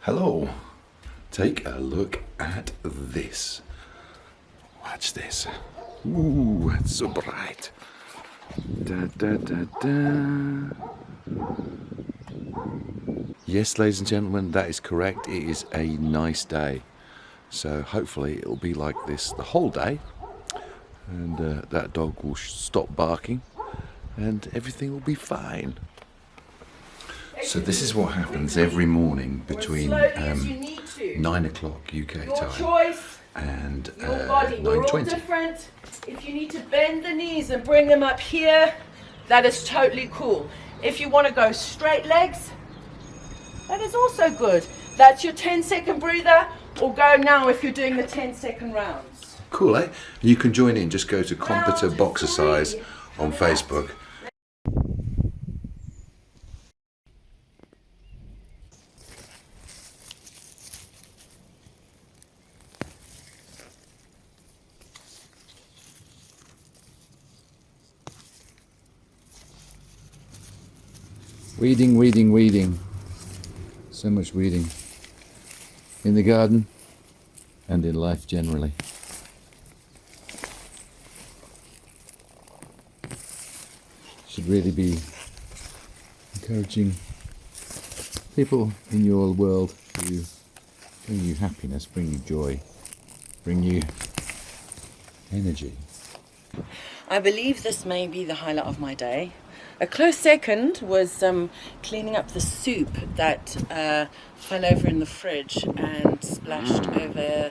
Hello, take a look at this. Watch this. Ooh, it's so bright. Da, da, da, da. Yes, ladies and gentlemen, that is correct. It is a nice day. So hopefully it'll be like this the whole day. And that dog will stop barking and everything will be fine. So this is what happens every morning between 9 o'clock UK time and 9:20. We're all different. If you need to bend the knees and bring them up here, that is totally cool. If you want to go straight legs, that is also good. That's your 10-second breather, or go now if you're doing the 10-second rounds. Cool, eh? You can join in. Just go to Competa Boxercise on Facebook. Weeding, weeding, weeding. So much weeding. In the garden and in life generally. Should really be encouraging people in your world to bring you happiness, bring you joy, bring you energy. I believe this may be the highlight of my day. A close second was cleaning up the soup that fell over in the fridge and splashed over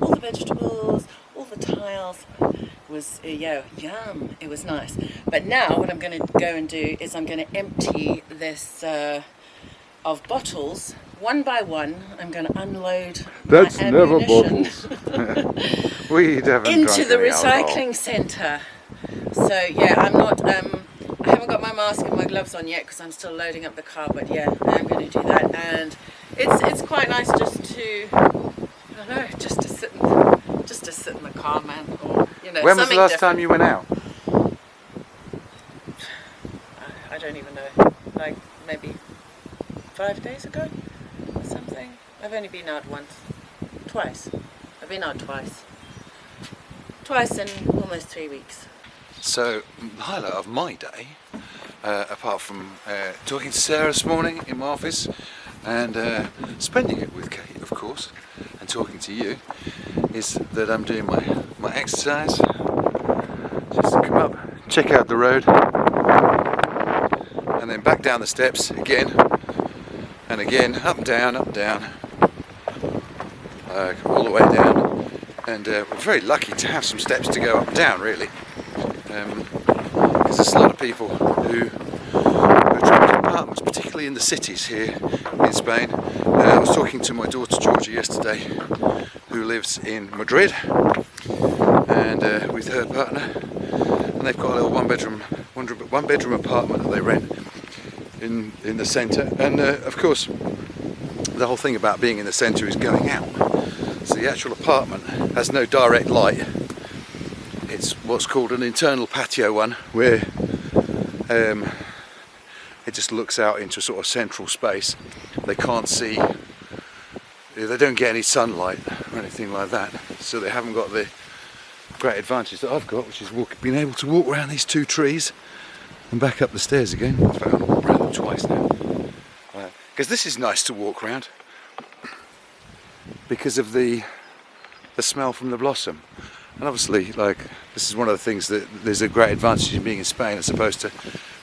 all the vegetables, all the tiles. It was yum. It was nice. But now what I'm going to go and do is I'm going to empty this of bottles one by one. I'm going to unload That's my never ammunition bottles. We haven't into drunk the any alcohol. recycling centre. So yeah, I'm not. I haven't got my mask and my gloves on yet because I'm still loading up the car. But yeah, I am going to do that, and it's quite nice just to, I don't know, just to sit in the car, man. Or When was the last time you went out? I don't even know. Like maybe 5 days ago or something. I've only been out twice. I've been out twice in almost 3 weeks. So, the highlight of my day, apart from talking to Sarah this morning in my office and spending it with Kate, of course, and talking to you, is that I'm doing my exercise. Just to come up, check out the road, and then back down the steps again, and again, up and down, all the way down. And we're very lucky to have some steps to go up and down, really. Because there's a lot of people who travel in apartments, particularly in the cities here in Spain. I was talking to my daughter Georgia yesterday, who lives in Madrid, and with her partner, and they've got a little one bedroom apartment that they rent in the centre. And of course, the whole thing about being in the centre is going out. So the actual apartment has no direct light. It's what's called an internal patio one, where it just looks out into sort of central space. They can't see, they don't get any sunlight or anything like that, so they haven't got the great advantage that I've got, which is being able to walk around these two trees and back up the stairs again. In fact, I've walked around them twice now, because this is nice to walk around because of the smell from the blossom. And obviously, like, this is one of the things that there's a great advantage in being in Spain as opposed to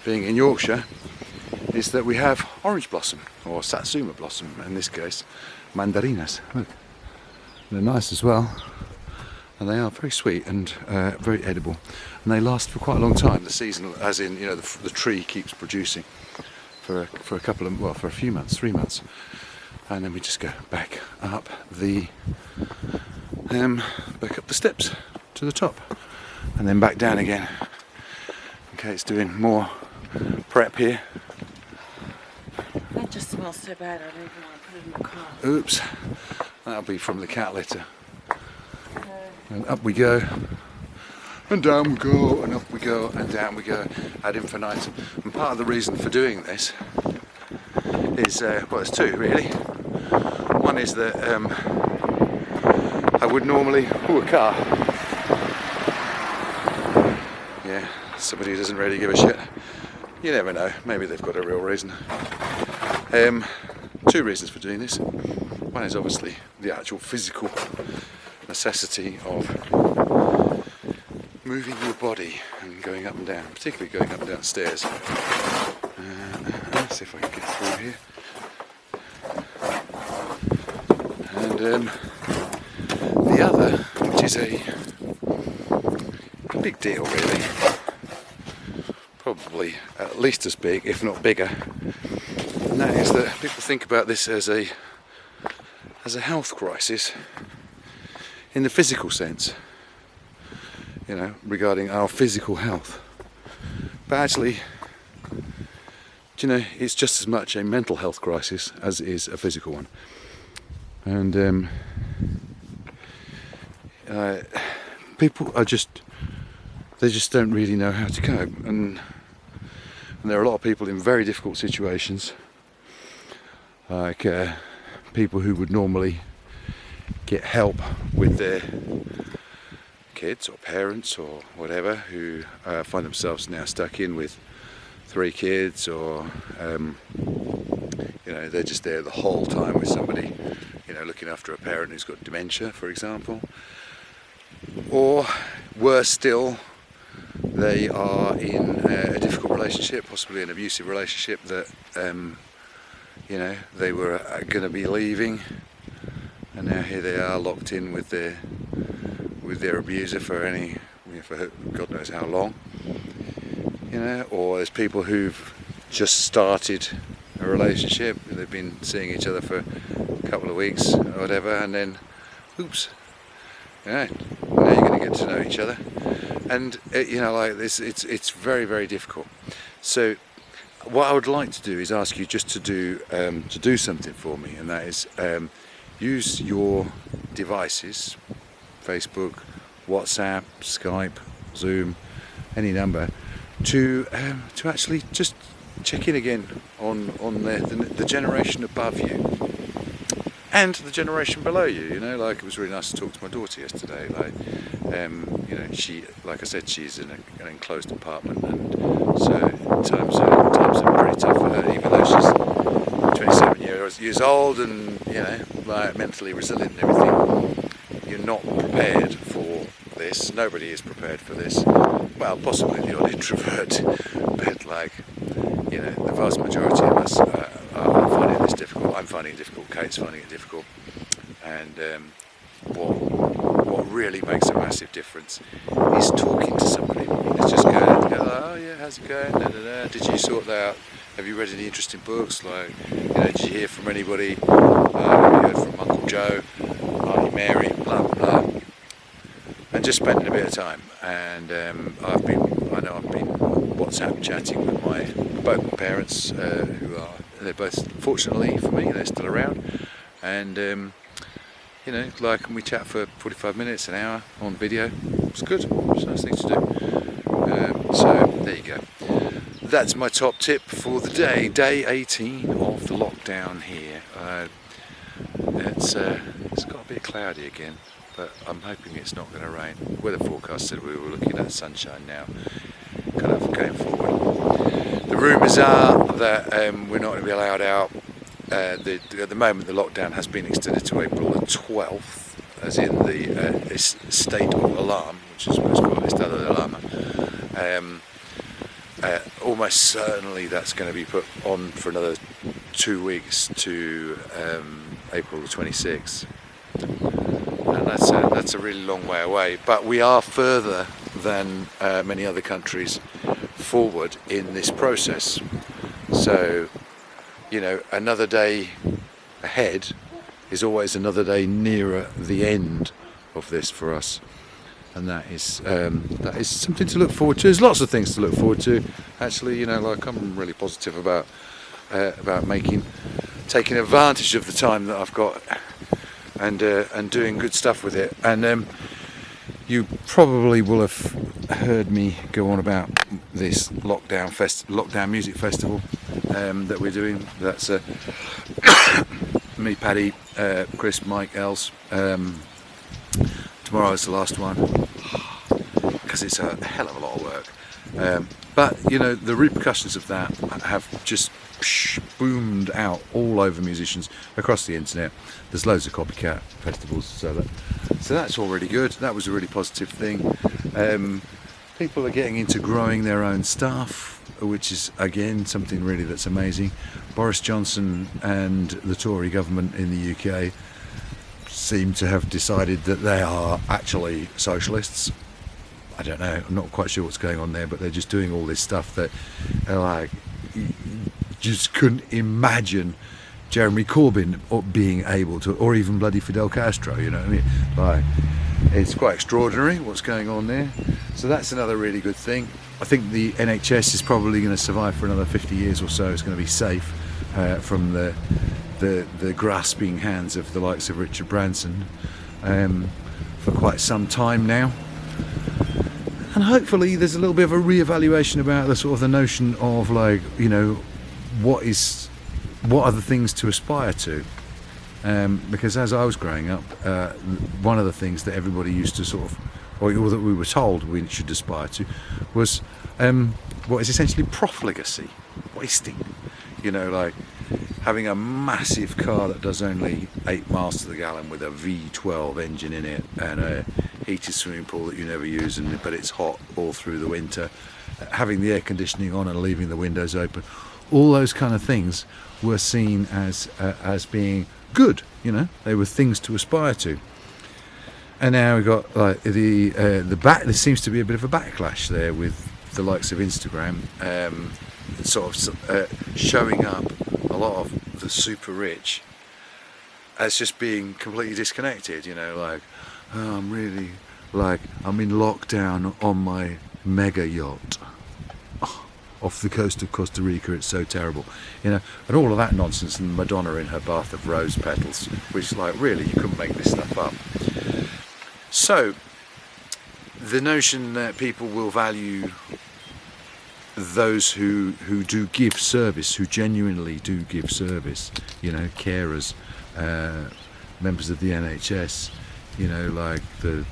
being in Yorkshire, is that we have orange blossom, or satsuma blossom in this case, mandarinas. Look, they're nice as well, and they are very sweet and very edible, and they last for quite a long time. The season, as in, the tree keeps producing for a few months, 3 months, and then we just go back up the steps to the top, and then back down again. Okay, it's doing more prep here. That just smells so bad. I don't even want to put it in the car. Oops, that'll be from the cat litter. And up we go, and down we go, and up we go, and down we go ad infinitum. And part of the reason for doing this is, well, there's two really. One is that I would normally... a car. Yeah, somebody who doesn't really give a shit. You never know, maybe they've got a real reason. Two reasons for doing this. One is obviously the actual physical necessity of moving your body and going up and down, particularly going up and down stairs. Let's see if I can get through here. And the other, which is a big deal really, probably at least as big, if not bigger, and that is that people think about this as a health crisis in the physical sense, you know, regarding our physical health. But actually, you know, it's just as much a mental health crisis as it is a physical one. And people are they just don't really know how to cope, and there are a lot of people in very difficult situations, like people who would normally get help with their kids or parents or whatever, who find themselves now stuck in with 3 kids, or you know, they're just there the whole time with somebody, you know, looking after a parent who's got dementia, for example. Or worse still, they are in a difficult relationship, possibly an abusive relationship that you know, they were going to be leaving, and now here they are locked in with their abuser for for God knows how long. You know, or there's people who've just started a relationship, they've been seeing each other for a couple of weeks or whatever, and then oops, you know, now you're going to get to know each other, and you know, like this, it's very, very difficult. So what I would like to do is ask you just to do something for me, and that is use your devices, Facebook, WhatsApp, Skype, Zoom, any number, to actually just check in again on the generation above you and the generation below you. You know, like, it was really nice to talk to my daughter yesterday. Like, you know, she, like I said, she's in an enclosed apartment, and so times are pretty tough for her, even though she's 27 years old and, you know, like, mentally resilient and everything. You're not prepared for this. Nobody is prepared for this. Well, possibly the odd introvert, but, like, you know, the vast majority of us are finding this difficult. I'm finding it difficult. Kate's finding it difficult. And what really makes a massive difference is talking to somebody. It's just going, oh yeah, how's it going? Da, da, da. Did you sort that out? Have you read any interesting books? Like, you know, did you hear from anybody? Have you heard from Uncle Joe, Auntie Mary, blah blah blah. And just spending a bit of time. And I've been WhatsApp chatting with both my parents, they're both, fortunately for me, they're still around. And you know, like, we chat for 45 minutes, an hour on video. It's good. It's a nice thing to do. So there you go. That's my top tip for the day. Day 18 of the lockdown here. It's got a bit cloudy again, but I'm hoping it's not going to rain. Weather forecast said we were looking at sunshine now, kind of going forward. The rumours are that we're not going to be allowed out. At the moment, the lockdown has been extended to April the 12th, as in the state of alarm, which is what it's called, estado de alarma. Almost certainly that's going to be put on for another 2 weeks to April the 26th. And that's a really long way away. But we are further than many other countries forward in this process. So, you know, another day ahead is always another day nearer the end of this for us, and that is something to look forward to. There's lots of things to look forward to, actually. You know, like, I'm really positive about taking advantage of the time that I've got, and doing good stuff with it. And you probably will have heard me go on about this lockdown music festival that we're doing. That's me, Paddy, Chris, Mike, Els. Tomorrow is the last one because it's a hell of a lot of work. But you know, the repercussions of that have just boomed out all over musicians across the internet. There's loads of copycat festivals, so that's already good. That was a really positive thing. People are getting into growing their own stuff, which is again something really that's amazing. Boris Johnson and the Tory government in the UK seem to have decided that they are actually socialists. I don't know, I'm not quite sure what's going on there, but they're just doing all this stuff that like you just couldn't imagine Jeremy Corbyn being able to, or even bloody Fidel Castro, you know what I mean? Like, it's quite extraordinary what's going on there. So that's another really good thing. I think the NHS is probably going to survive for another 50 years or so. It's going to be safe from the grasping hands of the likes of Richard Branson for quite some time now. And hopefully there's a little bit of a re-evaluation about the sort of the notion of, like, you know, what are the things to aspire to. Because as I was growing up, one of the things that everybody used to sort of, or that we were told we should aspire to, was what is essentially profligacy, wasting. You know, like having a massive car that does only 8 miles to the gallon with a V12 engine in it and a heated swimming pool that you never use, but it's hot all through the winter, having the air conditioning on and leaving the windows open. All those kind of things were seen as being good, you know. They were things to aspire to. And now we've got like there seems to be a bit of a backlash there with the likes of Instagram, sort of showing up a lot of the super rich as just being completely disconnected, you know, like, oh, I'm really, like, I'm in lockdown on my mega yacht off the coast of Costa Rica, it's so terrible, you know, and all of that nonsense, and Madonna in her bath of rose petals, which, like, really, you couldn't make this stuff up. So the notion that people will value those who do give service, who genuinely do give service, you know, carers, members of the NHS, you know, like the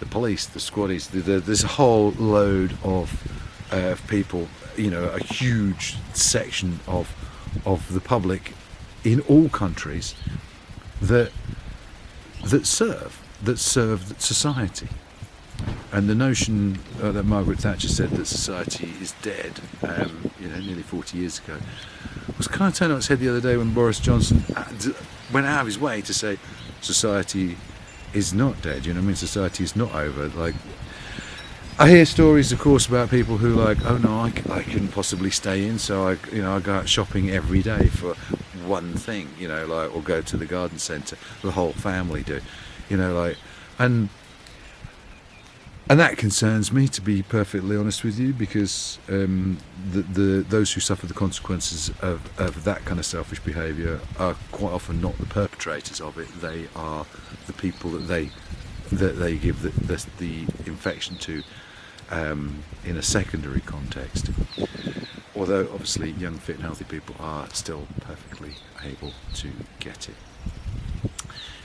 police, the squaddies, there's a whole load of people, you know, a huge section of the public in all countries that serve society. And the notion that Margaret Thatcher said that society is dead, you know, nearly 40 years ago, was kind of turned on its head the other day when Boris Johnson went out of his way to say society is not dead. You know what I mean? Society is not over. Like, I hear stories, of course, about people who, like, oh no, I couldn't possibly stay in, so I go out shopping every day for one thing, you know, like, or go to the garden centre. The whole family do, you know, like, and that concerns me, to be perfectly honest with you, because those who suffer the consequences of that kind of selfish behaviour are quite often not the perpetrators of it. They are the people that they give the infection to in a secondary context. Although obviously young, fit and healthy people are still perfectly able to get it.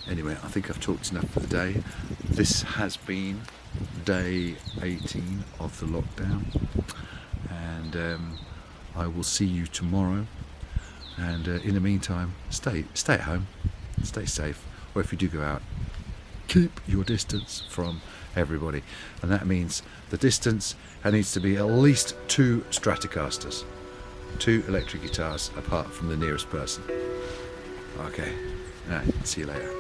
Anyway, I think I've talked enough for the day. This has been day 18 of the lockdown, and I will see you tomorrow. And in the meantime, stay at home, stay safe, or if you do go out, keep your distance from everybody. And that means the distance needs to be at least 2 Stratocasters, 2 electric guitars apart from the nearest person. Okay, all right, see you later.